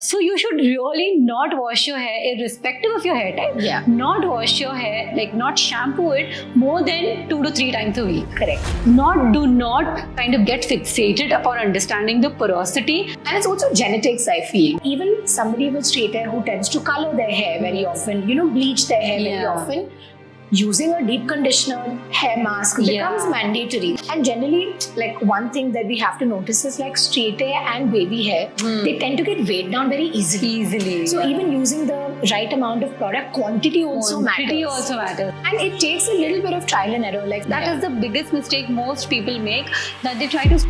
So you should really not wash your hair, irrespective of your hair type. Yeah. Not wash your hair, like not shampoo it more than 2 to 3 times a week. Correct. Do not kind of get fixated upon understanding the porosity. And it's also genetics, I feel. Even somebody with straight hair who tends to color their hair very often, bleach their hair very often, using a deep conditioner hair mask becomes mandatory. And generally, like one thing that we have to notice is like straight hair and wavy hair, they tend to get weighed down very easily. So even using the right amount of product, quantity also matters. And it takes a little bit of trial and error. Like that is the biggest mistake most people make, that they try to...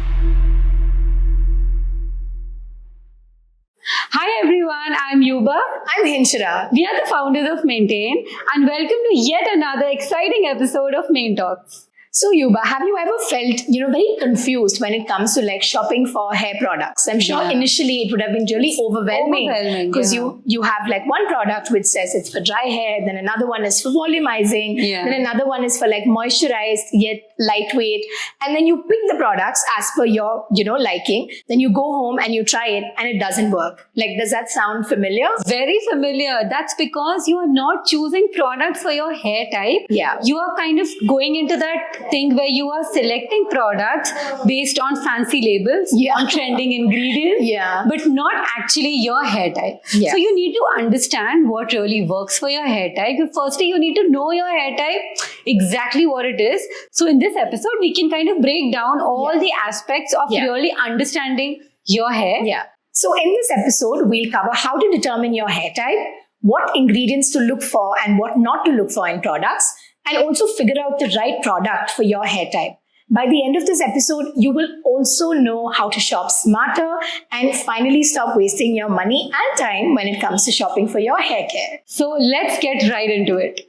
Hi everyone, I'm Yuba. I'm Hinshara. We are the founders of Manetain, and welcome to yet another exciting episode of Main Talks. So Yuba, have you ever felt, very confused when it comes to like shopping for hair products? I'm sure initially it would have been really overwhelming because you have like one product which says it's for dry hair, then another one is for volumizing, then another one is for like moisturized yet lightweight, and then you pick the products as per your, liking. Then you go home and you try it and it doesn't work. Like, does that sound familiar? Very familiar. That's because you are not choosing products for your hair type. Yeah. You are kind of going into that thing where you are selecting products based on fancy labels, on trending ingredients, but not actually your hair type. So you need to understand what really works for your hair type. Firstly, you need to know your hair type, exactly what it is. So in this episode, we can kind of break down all the aspects of really understanding your hair. So in this episode, we'll cover how to determine your hair type, what ingredients to look for and what not to look for in products, and also figure out the right product for your hair type. By the end of this episode, you will also know how to shop smarter and finally stop wasting your money and time when it comes to shopping for your hair care. So let's get right into it.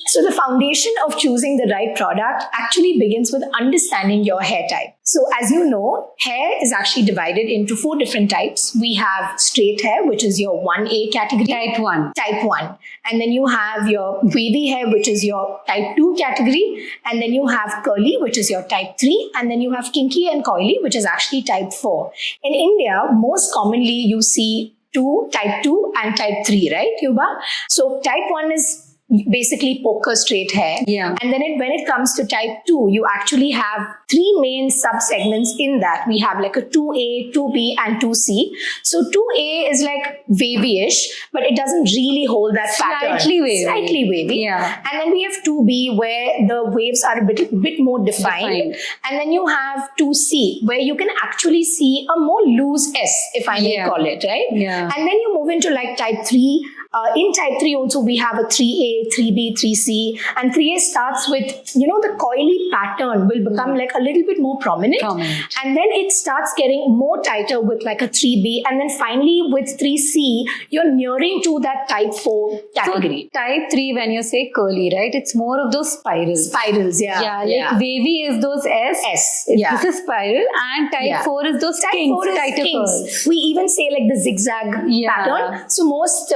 So the foundation of choosing the right product actually begins with understanding your hair type. So as you know, hair is actually divided into 4 different types. We have straight hair, which is your 1A category. Type 1. Type 1. And then you have your wavy hair, which is your type 2 category. And then you have curly, which is your type 3. And then you have kinky and coily, which is actually type 4. In India, most commonly you see type 2 and type 3, right, Yuba? So type 1 is basically poker straight hair. And then when it comes to type 2, you actually have 3 main sub-segments in that. We have like a 2A, 2B and 2C. So 2A is like wavy-ish, but it doesn't really hold that pattern. Slightly wavy. And then we have 2B where the waves are a bit more defined. And then you have 2C where you can actually see a more loose S, if I may call it, right? And then you move into like type 3. In type 3 also we have a 3A, 3B, 3C, and 3A starts with, the coily pattern will become like a little bit more prominent. And then it starts getting more tighter with like a 3B, and then finally with 3C, you're nearing to that type 4 category. So type 3, when you say curly, right, it's more of those spirals. Like wavy is those S. This is spiral, and type 4 is those kinks, tighter curls. We even say like the zigzag pattern. So most,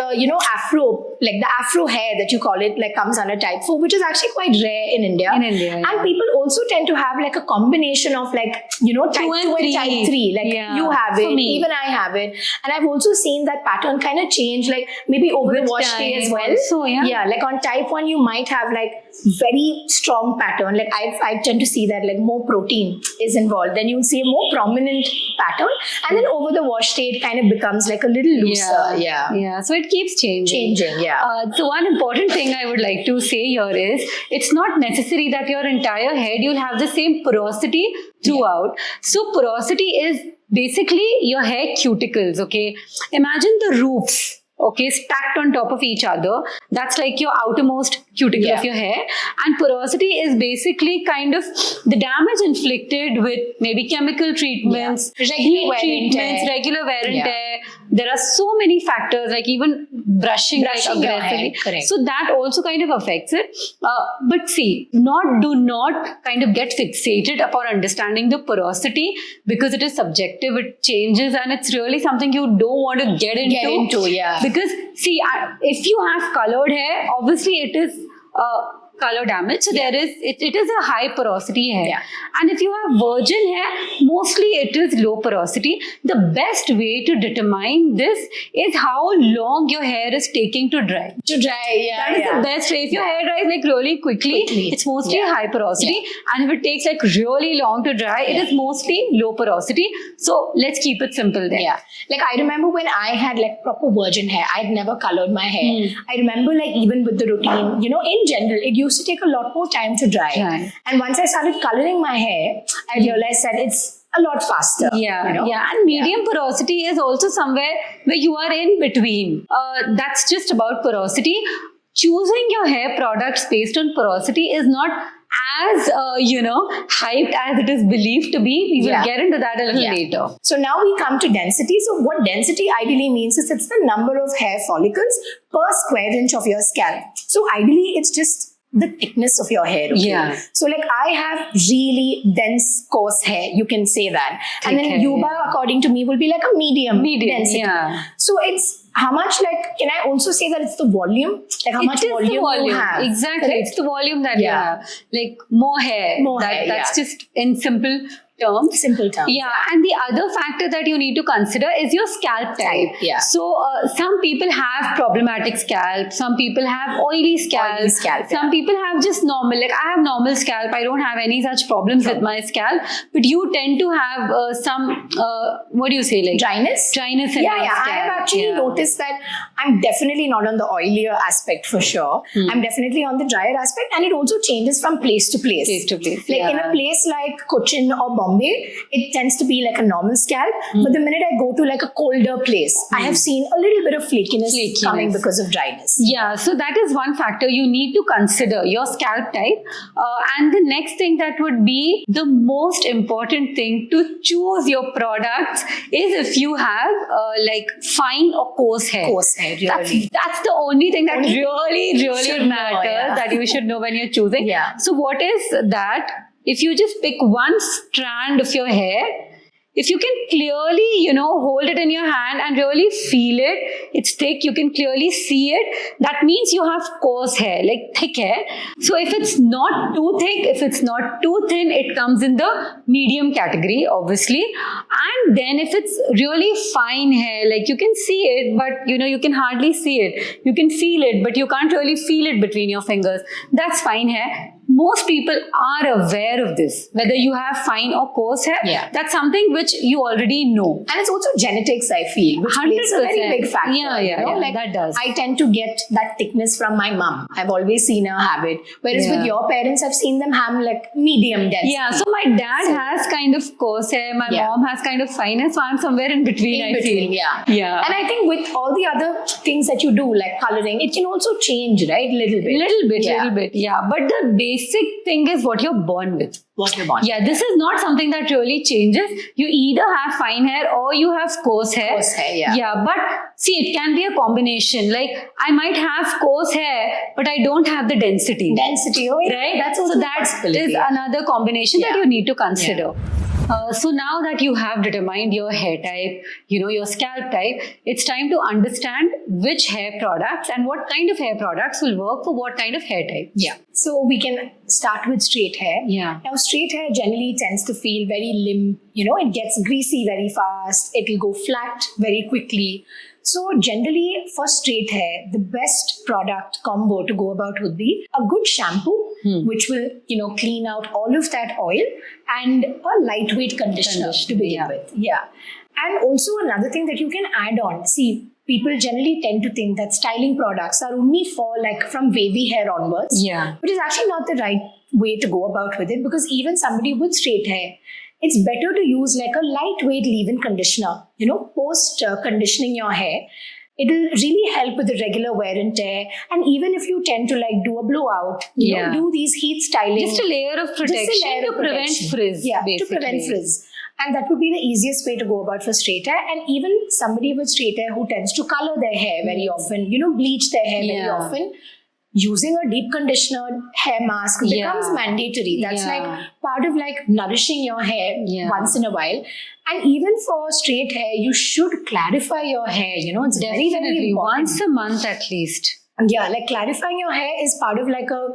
afro, like the afro hair that you call it, like comes under type 4, which is actually quite rare in India. And people also tend to have like a combination of like, type 2 and type 3. Like you have it, even I have it. And I've also seen that pattern kind of change, like maybe over the wash day as well. Also, like on type 1, you might have like very strong pattern. Like I tend to see that like more protein is involved. Then you'll see a more prominent pattern. And then over the wash day, it kind of becomes like a little looser. So it keeps changing. So one important thing I would like to say here is, it's not necessary that your entire head you'll have the same porosity throughout. So porosity is basically your hair cuticles, okay? Imagine the roofs, stacked on top of each other. That's like your outermost cuticle of your hair. And porosity is basically kind of the damage inflicted with maybe chemical treatments, regular wear and tear. There are so many factors, like even brushing aggressively. So that also kind of affects it. But see, do not kind of get fixated upon understanding the porosity, because it is subjective, it changes, and it's really something you don't want to get into. Because see, if you have colored hair, obviously it is color damage. So there is it is a high porosity hair. Yeah. And if you have virgin hair, mostly it is low porosity. The best way to determine this is how long your hair is taking to dry. To dry, That is the best way. If your hair dries like really quickly, it's mostly high porosity. And if it takes like really long to dry, it is mostly low porosity. So let's keep it simple then. Yeah. Like I remember when I had like proper virgin hair, I'd never colored my hair. I remember like even with the routine, in general, it used to take a lot more time to dry. Right. And once I started coloring my hair, I realized that it's a lot faster. And medium porosity is also somewhere where you are in between. That's just about porosity. Choosing your hair products based on porosity is not as hyped as it is believed to be. We will get into that a little later. So now we come to density. So what density ideally means is it's the number of hair follicles per square inch of your scalp. So ideally it's just the thickness of your hair. Okay? Yeah. So like I have really dense coarse hair. You can say that. And then Yuba, according to me, will be like a medium density. Yeah. So it's how much, like, can I also say that it's the volume? Like how much volume you have. Exactly. Correct? It's the volume that you have. Like more hair. That's just in simple terms. Yeah. And the other factor that you need to consider is your scalp type. Yeah. So some people have problematic scalp. Some people have oily scalp. Some people have just normal. Like I have normal scalp. I don't have any such problems with my scalp. But you tend to have some, what do you say? Like dryness in your scalp. I have actually noticed that I'm definitely not on the oilier aspect for sure. I'm definitely on the drier aspect, and it also changes from place to place. Like in a place like Cochin or Bombay, it tends to be like a normal scalp. But the minute I go to like a colder place, I have seen a little bit of flakiness coming because of dryness. Yeah, so that is one factor you need to consider, your scalp type. And the next thing that would be the most important thing to choose your products is if you have like fine or coarse hair. Really. That's the only thing that really matters that you should know when you're choosing. Yeah. So what is that? If you just pick one strand of your hair, if you can clearly, hold it in your hand and really feel it, it's thick, you can clearly see it, that means you have coarse hair, like thick hair. So if it's not too thick, if it's not too thin, it comes in the medium category, obviously. And then if it's really fine hair, like you can see it, but you can hardly see it. You can feel it, but you can't really feel it between your fingers. That's fine hair. Most people are aware of this, whether you have fine or coarse hair. That's something which you already know. And it's also genetics, I feel, which plays a very big factor. Like, that does. I tend to get that thickness from my mom. I've always seen her have it. Whereas with your parents, I've seen them have like medium density. Yeah, so my dad has kind of coarse hair, my mom has kind of fine hair, so I'm somewhere in between, I feel. Yeah. And I think with all the other things that you do, like coloring, it can also change, right? Little bit. Yeah. But the basic thing is what you're born with. Yeah, this is not something that really changes. You either have fine hair or you have coarse hair. Yeah, but see, it can be a combination. Like I might have coarse hair, but I don't have the density. Right? That's also that is another combination that you need to consider. So now that you have determined your hair type, your scalp type, it's time to understand which hair products and what kind of hair products will work for what kind of hair type. Yeah. So we can start with straight hair. Yeah. Now, straight hair generally tends to feel very limp. It gets greasy very fast. It'll go flat very quickly. So generally for straight hair, the best product combo to go about would be a good shampoo, which will, clean out all of that oil, and a lightweight conditioner to begin with. Yeah. And also another thing that you can add on. See, people generally tend to think that styling products are only for like from wavy hair onwards. Yeah. Which is actually not the right way to go about with it, because even somebody with straight hair, it's better to use like a lightweight leave-in conditioner, post conditioning your hair. It'll really help with the regular wear and tear. And even if you tend to like do a blowout, do these heat styling. Just a layer of protection to prevent frizz. Yeah, to prevent frizz. And that would be the easiest way to go about for straight hair. And even somebody with straight hair who tends to color their hair very often, bleach their hair very often, using a deep conditioner hair mask becomes mandatory. That's like part of like nourishing your hair once in a while. And even for straight hair, you should clarify your hair. It's definitely very, very important. Once a month at least. Yeah, like clarifying your hair is part of like a,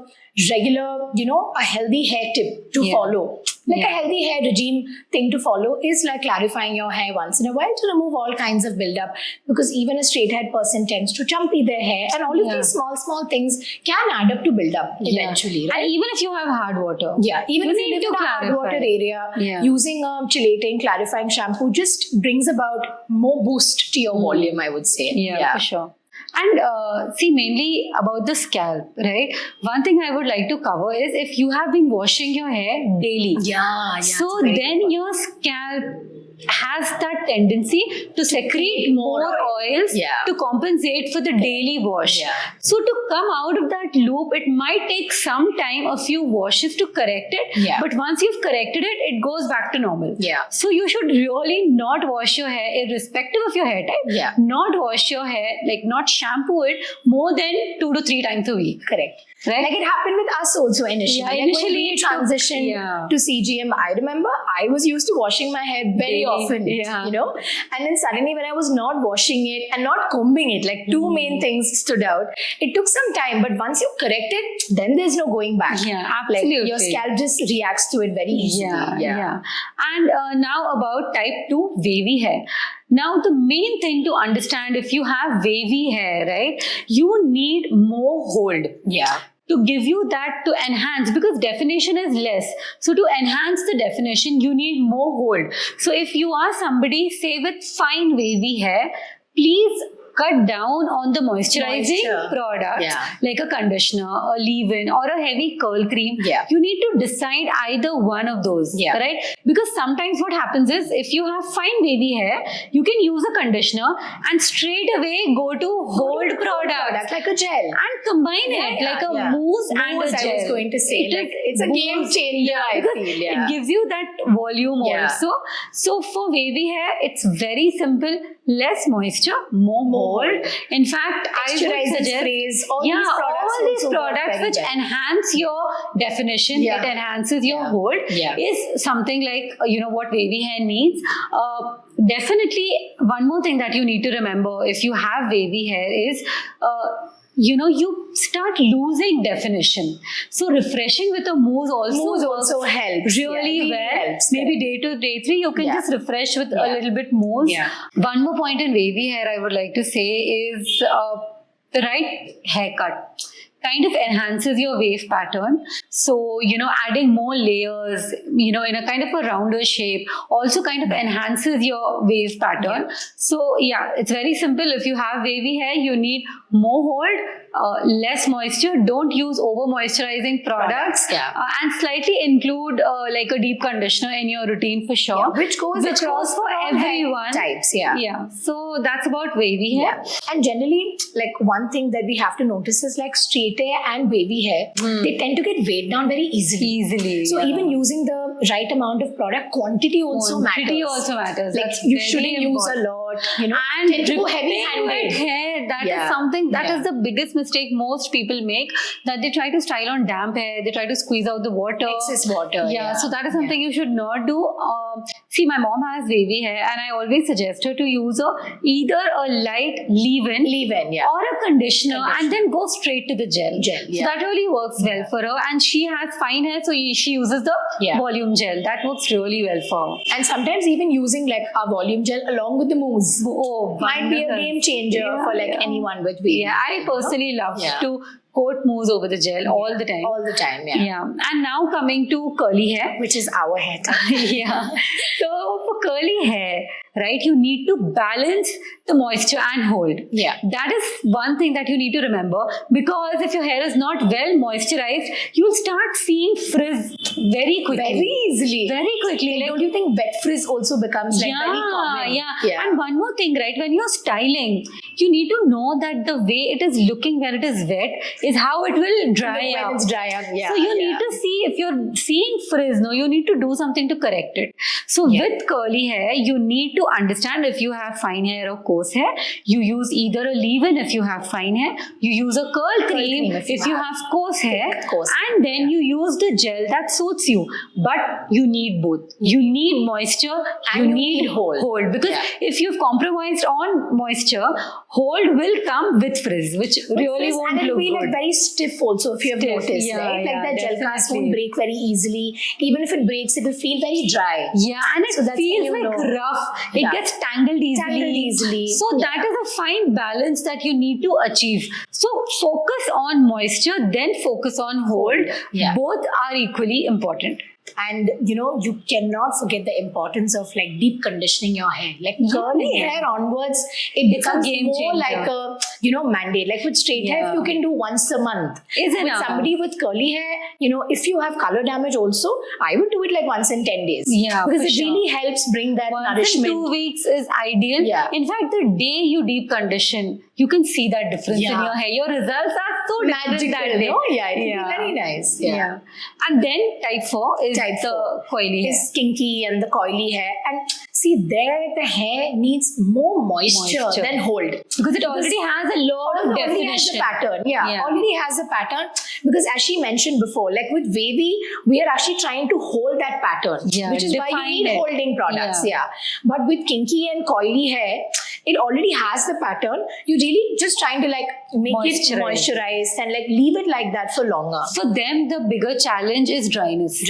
regular, a healthy hair tip to follow. Like a healthy hair regime thing to follow is like clarifying your hair once in a while to remove all kinds of buildup, because even a straight haired person tends to chumpy their hair, and all of these small things can add up to buildup eventually. Right? And even if you have hard water. Even if you need live in to a hard water area, Yeah. using a chelating clarifying shampoo just brings about more boost to your volume, I would say. Yeah, for sure. And see, mainly about the scalp, right? One thing I would like to cover is if you have been washing your hair daily. So then your scalp has that tendency to secrete more oils to compensate for the daily wash. So to come out of that loop, it might take some time, a few washes to correct it. But once you've corrected it, it goes back to normal. So you should really not wash your hair, irrespective of your hair type. Not wash your hair, like not shampoo it more than 2 to 3 times a week. Correct. Right? Like it happened with us also initially. When we transitioned to CGM, I remember I was used to washing my hair very often, and then suddenly when I was not washing it and not combing it, like two main things stood out. It took some time, but once you correct it, then there's no going back. Absolutely. Like your scalp just reacts to it very easily. And now about type 2 wavy hair. Now, the main thing to understand, if you have wavy hair, right, you need more hold. To give you that, to enhance, because definition is less. So to enhance the definition, you need more hold. So if you are somebody, say with fine wavy hair, please cut down on the moisturizing products like a conditioner, a leave-in, or a heavy curl cream. You need to decide either one of those, right? Because sometimes what happens is, if you have fine wavy hair, you can use a conditioner and straight away go to hold product like a gel and combine it like a mousse and a gel. I was going to say, it's a game changer. I feel it gives you that volume also. So for wavy hair, it's very simple. Less moisture, more hold. In fact, I would suggest all these products which enhance your definition, it enhances your hold, is something like what wavy hair needs. Definitely, one more thing that you need to remember if you have wavy hair is you start losing definition. So refreshing with a mousse also helps. Really well. Helps. Maybe day 2, day 3, you can just refresh with a little bit mousse. One more point in wavy hair I would like to say is the right haircut kind of enhances your wave pattern. So, adding more layers, in a kind of a rounder shape also kind of enhances your wave pattern. So, it's very simple. If you have wavy hair, you need more hold, less moisture. Don't use over moisturizing products. And slightly include like a deep conditioner in your routine for sure. Which goes across for everyone. Types. So that's about wavy hair. And generally, like one thing that we have to notice is like straight hair and wavy hair, they tend to get weighed down very easily. So even using the right amount of product, quantity also matters. Like you shouldn't use a lot, and tend to go heavy-handed. Hair, that is something, that is the biggest mistake most people make, that they try to style on damp hair, they try to squeeze out the water. Excess water. So that is something you should not do. See, my mom has wavy hair and I always suggest her to use either a light leave-in or a conditioner and then go straight to the gel. So that really works well for her, and she has fine hair, so she uses the volume gel. That works really well for her. And sometimes even using like a volume gel along with the mousse might be a game changer for like anyone with wavy. I personally love to coat mousse over the gel all the time. And now coming to curly hair, which is our hair type. So for curly hair, right, you need to balance the moisture and hold. That is one thing that you need to remember, because if your hair is not well moisturized, you'll start seeing frizz very quickly. Very easily. Like, don't you think wet frizz also becomes very common? And one more thing, right, when you're styling, you need to know that the way it is looking when it is wet is how it will dry out. When it's dry out, so you need to see, if you're seeing frizz, you need to do something to correct it. So with curly hair, you need to to understand if you have fine hair or coarse hair. You use either a leave-in if you have fine hair. You use a curl cream if you have coarse hair. And then you use the gel that suits you. But you need both. You need moisture and you need hold. Because if you've compromised on moisture, hold will come with frizz, which really won't and it'll look be good. like very stiff also, if you have noticed, right? Like that gel cast won't break very easily. Even if it breaks, it will feel very dry. Yeah, and it feels like rough. It gets tangled easily. So that is a fine balance that you need to achieve. So focus on moisture, then focus on hold. Both are equally important. And you cannot forget the importance of like deep conditioning your hair. Like curly hair onwards, it becomes more like a mandate. Like with straight hair, if you can do once a month. With somebody with curly hair, if you have color damage also, I would do it like once in 10 days. Yeah, because it really helps bring that nourishment. 2 weeks is ideal. In fact, the day you deep condition, you can see that difference in your hair. Your results are so magical that day. No? It will be very nice. And then type 4 is the coily hair. Is kinky and the coily hair. And see, there the hair needs more moisture than hold. Because it already has a lot of definition. Already has a pattern. Already has a pattern. Because as she mentioned before, like with wavy, we are actually trying to hold that pattern. Which is why you need holding products. But with kinky and coily hair, it already has the pattern. You really just trying to like make it moisturized and like leave it like that for longer. For them, the bigger challenge is dryness.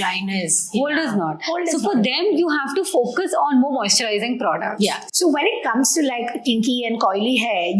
Hold is not. So for them, you have to focus on more moisturizing products. So when it comes to like kinky and coily hair,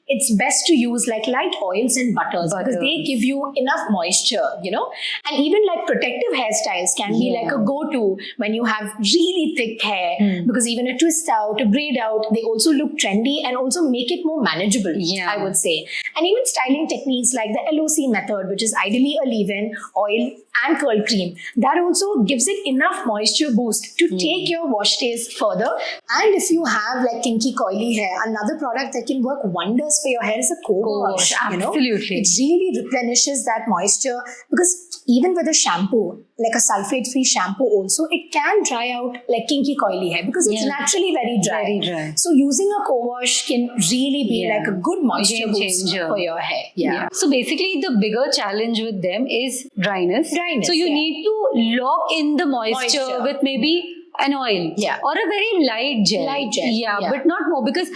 it's best to use like light oils and butters because they give you enough moisture, and even like protective hairstyles can be like a go-to when you have really thick hair because even a twist out, a braid out, they also look trendy and also make it more manageable, I would say. And even styling techniques like the LOC method, which is ideally a leave-in, oil and curl cream, that also gives it enough moisture boost to take your wash days further. And if you have like kinky coily hair, another product that can work wonders for your hair is a co-wash. Absolutely. It really replenishes that moisture because even with a shampoo, like a sulfate-free shampoo also, it can dry out like kinky coily hair because it's naturally very dry. So using a co-wash can really be like a good moisture boost for your hair. So basically the bigger challenge with them is dryness. So you need to lock in the moisture with maybe an oil or a very light gel. But not more because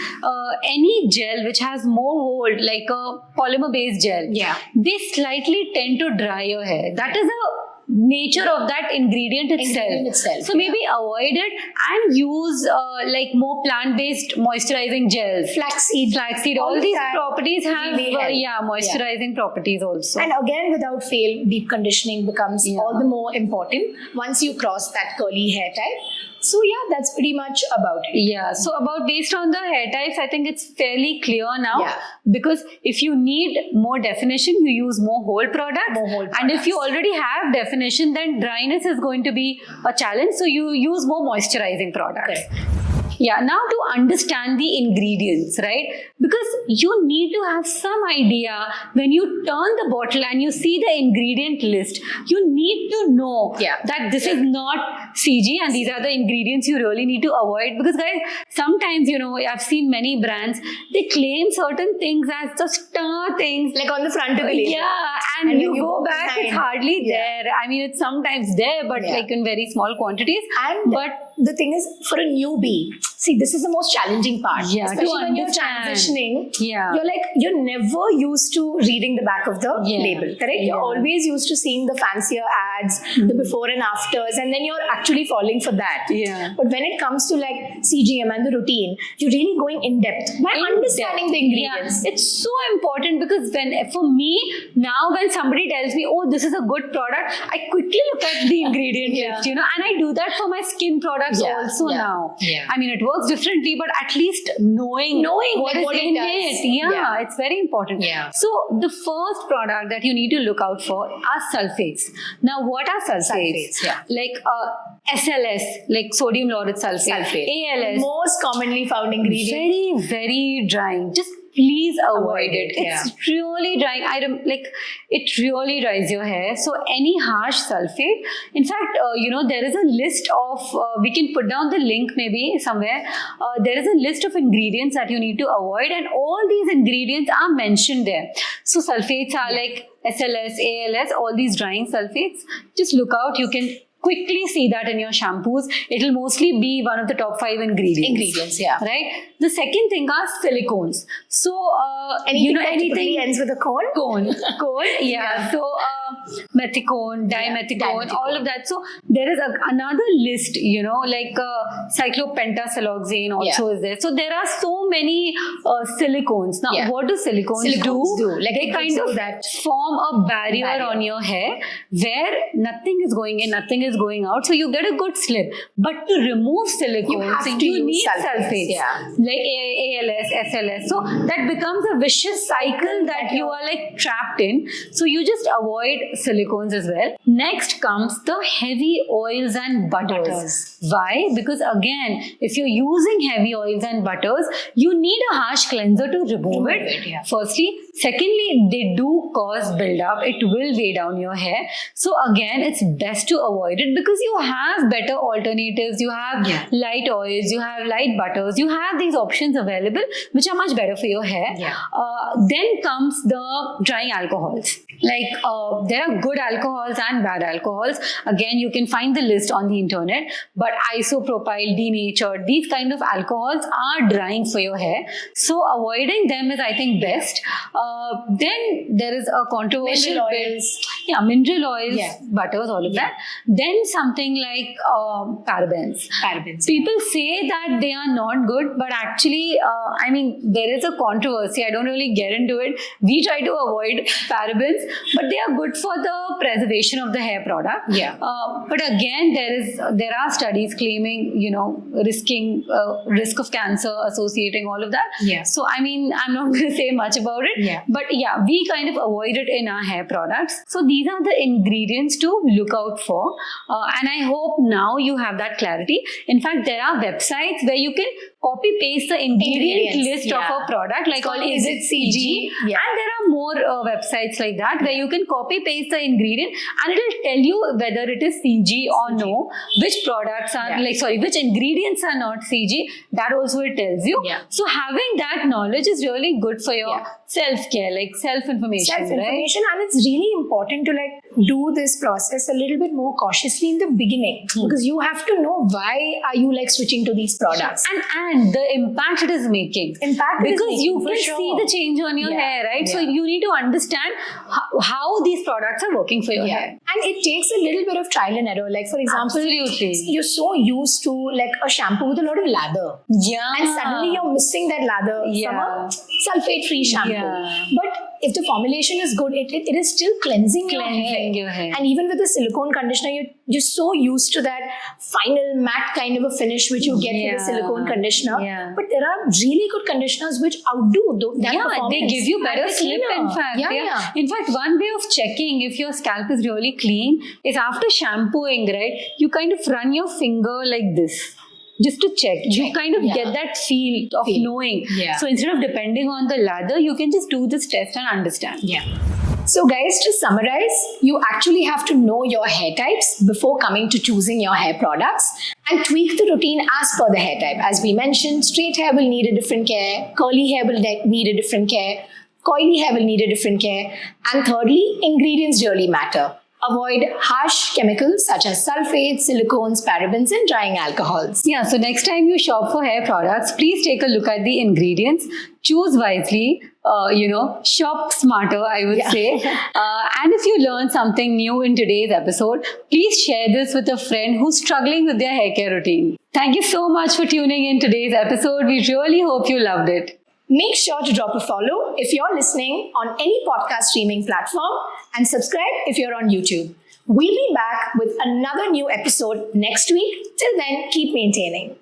any gel which has more hold, like a polymer based gel, they slightly tend to dry your hair. That is a nature of that ingredient itself. So maybe avoid it and use like more plant-based moisturizing gels. Flaxseed. All these properties have moisturizing properties also. And again, without fail, deep conditioning becomes all the more important once you cross that curly hair type. So that's pretty much about it. So based on the hair types, I think it's fairly clear now because if you need more definition, you use more whole products. And if you already have definition, then dryness is going to be a challenge. So you use more moisturizing products. Now to understand the ingredients, right? Because you need to have some idea when you turn the bottle and you see the ingredient list, you need to know that this is not CG and these are the ingredients you really need to avoid. Because guys, sometimes, I've seen many brands, they claim certain things as the star things. Like on the front of the label. And you go back, it's hardly there. I mean, it's sometimes there, but like in very small quantities. But the thing is, for a newbie, see, this is the most challenging part. Especially when you're transitioning, you're never used to reading the back of the label, correct? You're always used to seeing the fancier ads, the before and afters, and then you're actually falling for that. But when it comes to like CGM and the routine, you're really going in depth by understanding the ingredients. It's so important because for me, now when somebody tells me, oh, this is a good product, I quickly look at the ingredient list, and I do that for my skin products also now. I mean, it works differently, but at least knowing what is in it. It's very important. So the first product that you need to look out for are sulfates. Now, what are sulfates? Like SLS, like sodium lauryl sulfate. ALS. Most commonly found ingredient. Very, very drying. Just please avoid it. Yeah. It's really drying. It really dries your hair. So any harsh sulfate. In fact, there is a list of. We can put down the link maybe somewhere. There is a list of ingredients that you need to avoid, and all these ingredients are mentioned there. So sulfates are like SLS, ALS, all these drying sulfates. Just look out. You can quickly see that in your shampoos. It will mostly be one of the top 5 ingredients. Right. The second thing are silicones. So anything that typically ends with a cone. Yeah. So methicone, dimethicone, all of that. So there is another list. Like cyclopentasiloxane also is there. So there are so many silicones. Now, what do silicones do? Like they kind of form a barrier on your hair where nothing is going in, nothing is going out. So you get a good slip. But to remove silicones, you need sulfates. Like ALS, SLS. So that becomes a vicious cycle that you are like trapped in. So you just avoid silicones as well. Next comes the heavy oils and butters. Why? Because again, if you're using heavy oils and butters, you need a harsh cleanser to remove it. Firstly. Secondly, they do cause buildup. It will weigh down your hair. So again, it's best to avoid it because you have better alternatives. You have light oils, you have light butters, you have these options available which are much better for your hair. Then comes the drying alcohols. Like there are good alcohols and bad alcohols. Again, you can find the list on the internet. But isopropyl, denatured, these kind of alcohols are drying for your hair. So avoiding them is, I think, best. Then there is a controversial mineral oils, butters, all of that. Then something like parabens. People say that they are not good, but actually, there is a controversy. I don't really get into it. We try to avoid parabens, but they are good for the preservation of the hair product. But again, there are studies claiming, risk of cancer associating all of that. So I'm not going to say much about it. But we kind of avoid it in our hair products. So these are the ingredients to look out for. And I hope now you have that clarity. In fact, there are websites where you can copy paste the ingredient list of a product, like is it CG? And there are more websites like that where you can copy paste the ingredient and it will tell you whether it is CG or no, which products are which ingredients are not CG. That also it tells you. So having that knowledge is really good for your self-care, like self-information, right? And it's really important to do this process a little bit more cautiously in the beginning because you have to know why are you switching to these products and the impact it is making. Because you can see the change on your hair, right? So you need to understand how these products are working for your hair. And it takes a little bit of trial and error. Like for example, you're so used to a shampoo with a lot of lather. And suddenly you're missing that lather from a sulfate-free shampoo. But if the formulation is good, it is still cleansing your hair. And even with the silicone conditioner, you're so used to that final matte kind of a finish which you get with the silicone conditioner. But there are really good conditioners which outdo that performance. They give you better slip, in fact. In fact, one way of checking if your scalp is really clean is after shampooing, right? You kind of run your finger like this. Just to check. You kind of get that feel of knowing. So instead of depending on the lather, you can just do this test and understand. So guys, to summarize, you actually have to know your hair types before coming to choosing your hair products and tweak the routine as per the hair type. As we mentioned, straight hair will need a different care, curly hair will need a different care, coily hair will need a different care, and thirdly, ingredients really matter. Avoid harsh chemicals such as sulfates, silicones, parabens, and drying alcohols. So next time you shop for hair products, please take a look at the ingredients. Choose wisely, shop smarter, I would say. And if you learned something new in today's episode, please share this with a friend who's struggling with their hair care routine. Thank you so much for tuning in today's episode. We really hope you loved it. Make sure to drop a follow if you're listening on any podcast streaming platform and subscribe if you're on YouTube. We'll be back with another new episode next week. Till then, keep maintaining.